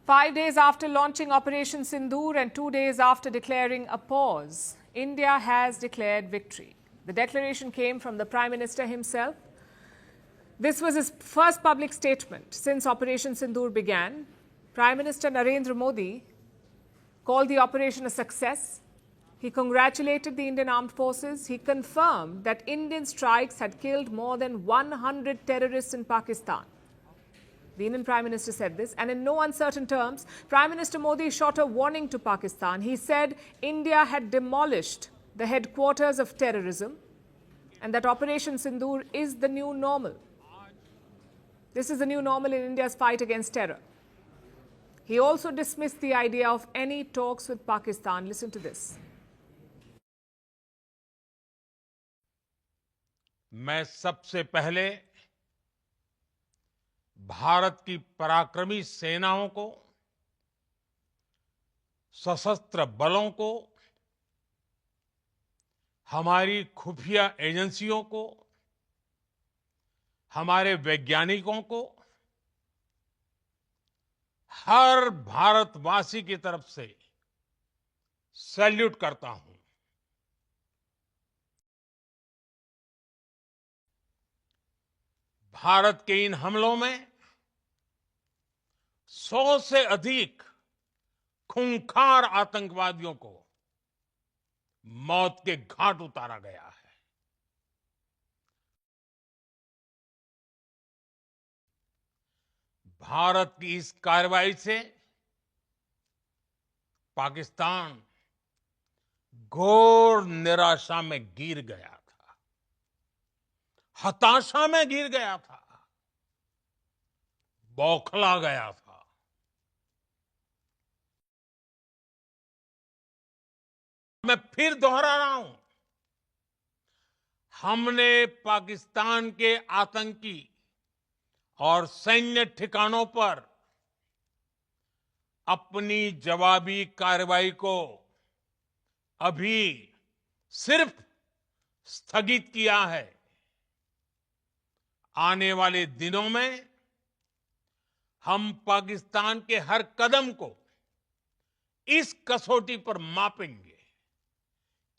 5 days after launching Operation Sindoor and 2 days after declaring a pause, India has declared victory. The declaration came from the Prime Minister himself. This was his first public statement since Operation Sindoor began. Prime Minister Narendra Modi called the operation a success. He congratulated the Indian Armed Forces. He confirmed that Indian strikes had killed more than 100 terrorists in Pakistan. The Indian Prime Minister said this, and in no uncertain terms, Prime Minister Modi shot a warning to Pakistan. He said India had demolished the headquarters of terrorism and that Operation Sindoor is the new normal. This is the new normal in India's fight against terror. He also dismissed the idea of any talks with Pakistan. Listen to this. मैं सबसे पहले भारत की पराक्रमी सेनाओं को, सशस्त्र बलों को, हमारी खुफिया एजेंसियों को, हमारे वैज्ञानिकों को, हर भारतवासी की तरफ से सैल्यूट करता हूं। भारत के इन हमलों में 100 से अधिक खूंखार आतंकवादियों को मौत के घाट उतारा गया है। भारत की इस कार्रवाई से पाकिस्तान घोर निराशा में गिर गया था, हताशा में गिर गया था, बौखला गया था। मैं फिर दोहरा रहा हूं, हमने पाकिस्तान के आतंकी और सैन्य ठिकानों पर अपनी जवाबी कार्रवाई को अभी सिर्फ स्थगित किया है। आने वाले दिनों में हम पाकिस्तान के हर कदम को इस कसौटी पर मापेंगे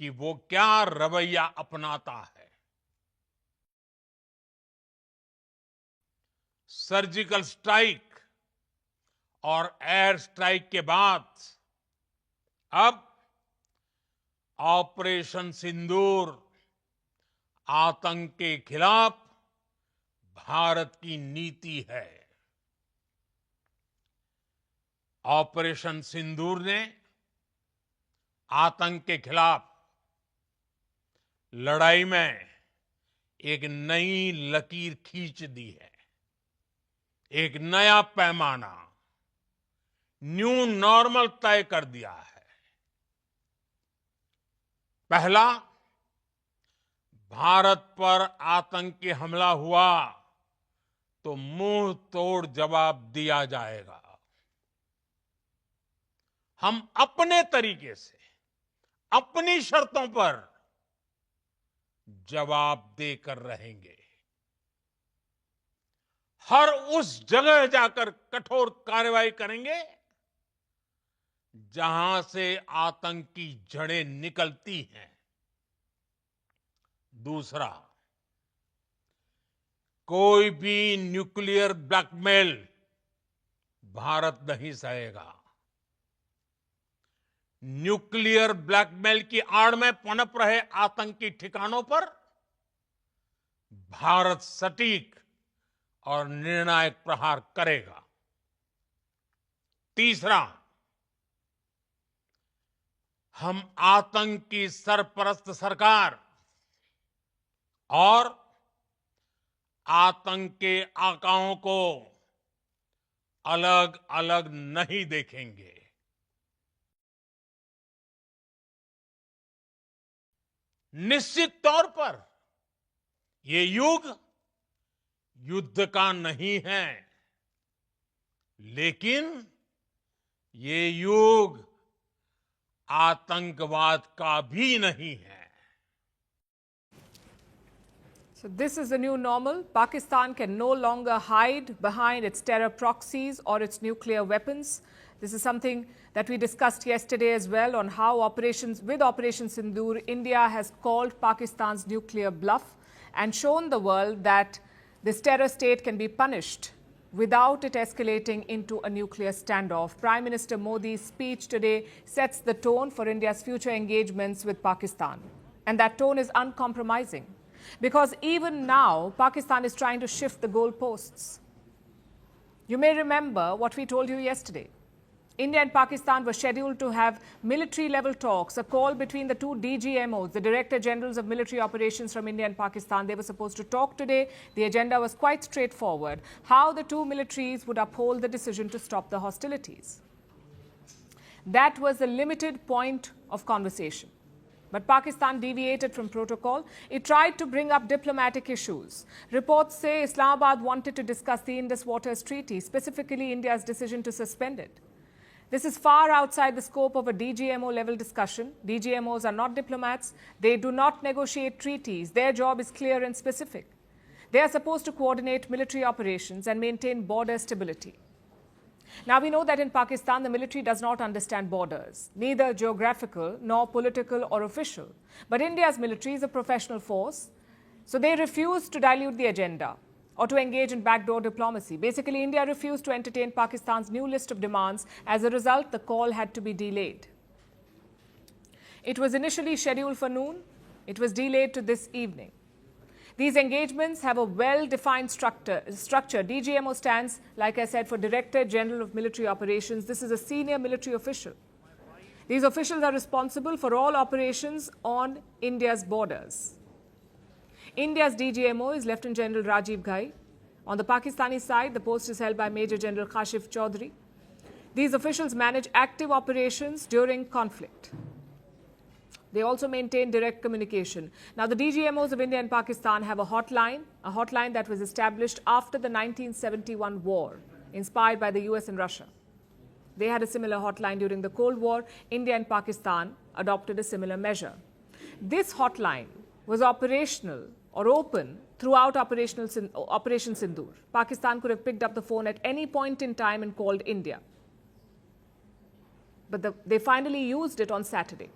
कि वो क्या रवैया अपनाता है। सर्जिकल स्ट्राइक और एयर स्ट्राइक के बाद अब ऑपरेशन सिंदूर आतंक के खिलाफ भारत की नीति है। ऑपरेशन सिंदूर ने आतंक के खिलाफ लड़ाई में एक नई लकीर खींच दी है, एक नया पैमाना, न्यू नॉर्मल तय कर दिया है। पहला, भारत पर आतंकी हमला हुआ तो मुंह तोड़ जवाब दिया जाएगा। हम अपने तरीके से, अपनी शर्तों पर जवाब देकर रहेंगे। हर उस जगह जाकर कठोर कार्रवाई करेंगे जहां से आतंक की जड़ें निकलती हैं। दूसरा, कोई भी न्यूक्लियर ब्लैकमेल भारत नहीं सहेगा। न्यूक्लियर ब्लैकमेल की आड़ में पनप रहे आतंकी ठिकानों पर भारत सटीक और निर्णायक प्रहार करेगा। तीसरा, हम आतंक की सरपरस्त सरकार और आतंक के आकाओं को अलग अलग नहीं देखेंगे। निश्चित तौर पर ये युग युद्ध का नहीं है, लेकिन ये युग आतंकवाद का भी नहीं है। So this is the new normal. Pakistan can no longer hide behind its terror proxies or its nuclear weapons. This is something that we discussed yesterday as well on how Operation Sindoor, India has called Pakistan's nuclear bluff and shown the world that this terror state can be punished without it escalating into a nuclear standoff. Prime Minister Modi's speech today sets the tone for India's future engagements with Pakistan. And that tone is uncompromising. Because even now, Pakistan is trying to shift the goalposts. You may remember what we told you yesterday. India and Pakistan were scheduled to have military-level talks, a call between the two DGMOs, the Director Generals of Military Operations from India and Pakistan. They were supposed to talk today. The agenda was quite straightforward, how the two militaries would uphold the decision to stop the hostilities. That was the limited point of conversation. But Pakistan deviated from protocol. It tried to bring up diplomatic issues. Reports say Islamabad wanted to discuss the Indus Waters Treaty, specifically India's decision to suspend it. This is far outside the scope of a DGMO-level discussion. DGMOs are not diplomats. They do not negotiate treaties. Their job is clear and specific. They are supposed to coordinate military operations and maintain border stability. Now, we know that in Pakistan, the military does not understand borders, neither geographical nor political or official. But India's military is a professional force, so they refuse to dilute the agenda or to engage in backdoor diplomacy. Basically, India refused to entertain Pakistan's new list of demands. As a result, the call had to be delayed. It was initially scheduled for noon. It was delayed to this evening. These engagements have a well-defined structure. DGMO stands, like I said, for Director General of Military Operations. This is a senior military official. These officials are responsible for all operations on India's borders. India's DGMO is Lieutenant General Rajiv Ghai. On the Pakistani side, the post is held by Major General Kashif Chaudhry. These officials manage active operations during conflict. They also maintain direct communication. Now, the DGMOs of India and Pakistan have a hotline that was established after the 1971 war, inspired by the US and Russia. They had a similar hotline during the Cold War. India and Pakistan adopted a similar measure. This hotline was operational or open throughout Operation Sindoor. Pakistan could have picked up the phone at any point in time and called India. But they finally used it on Saturday.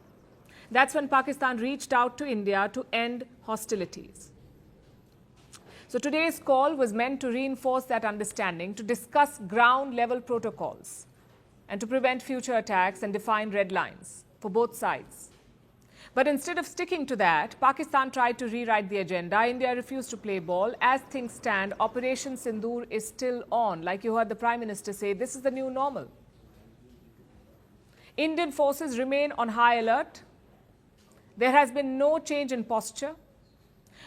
That's when Pakistan reached out to India to end hostilities. So today's call was meant to reinforce that understanding, to discuss ground-level protocols, and to prevent future attacks and define red lines for both sides. But instead of sticking to that, Pakistan tried to rewrite the agenda. India refused to play ball. As things stand, Operation Sindoor is still on. Like you heard the Prime Minister say, this is the new normal. Indian forces remain on high alert. There has been no change in posture.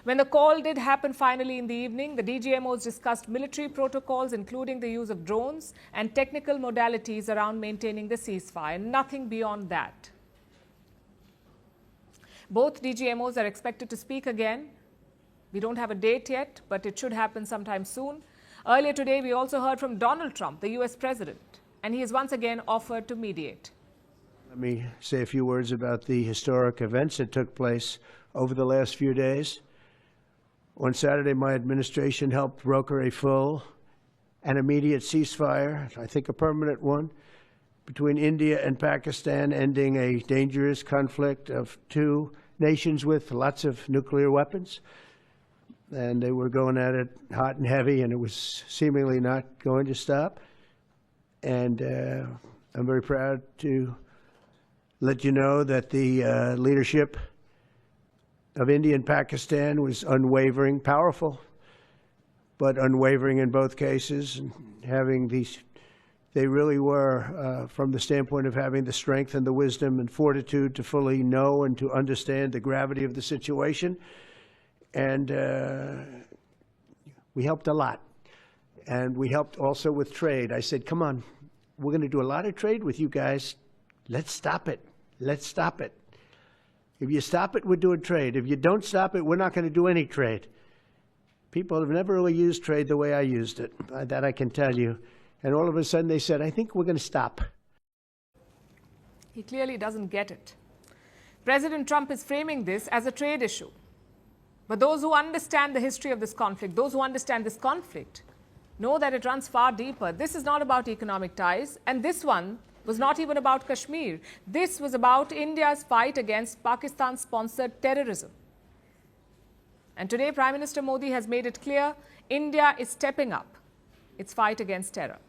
When the call did happen finally in the evening, the DGMOs discussed military protocols, including the use of drones and technical modalities around maintaining the ceasefire. Nothing beyond that. Both DGMOs are expected to speak again. We don't have a date yet, but it should happen sometime soon. Earlier today, we also heard from Donald Trump, the US president, and he has once again offered to mediate. Let me say a few words about the historic events that took place over the last few days. On Saturday, my administration helped broker a full and immediate ceasefire, I think a permanent one, between India and Pakistan, ending a dangerous conflict of two nations with lots of nuclear weapons. And they were going at it hot and heavy, and it was seemingly not going to stop. And I'm very proud to let you know that the leadership of India and Pakistan was unwavering, powerful, but unwavering in both cases, and having these. They really were, from the standpoint of having the strength and the wisdom and fortitude to fully know and to understand the gravity of the situation. And we helped a lot. And we helped also with trade. I said, come on, we're going to do a lot of trade with you guys. Let's stop it. Let's stop it. If you stop it, we're doing trade. If you don't stop it, we're not going to do any trade. People have never really used trade the way I used it. That I can tell you. And all of a sudden they said, I think we're going to stop. He clearly doesn't get it. President Trump is framing this as a trade issue. But those who understand the history of this conflict, those who understand this conflict, know that it runs far deeper. This is not about economic ties, and this one was not even about Kashmir. This was about India's fight against Pakistan-sponsored terrorism. And today, Prime Minister Modi has made it clear India is stepping up its fight against terror.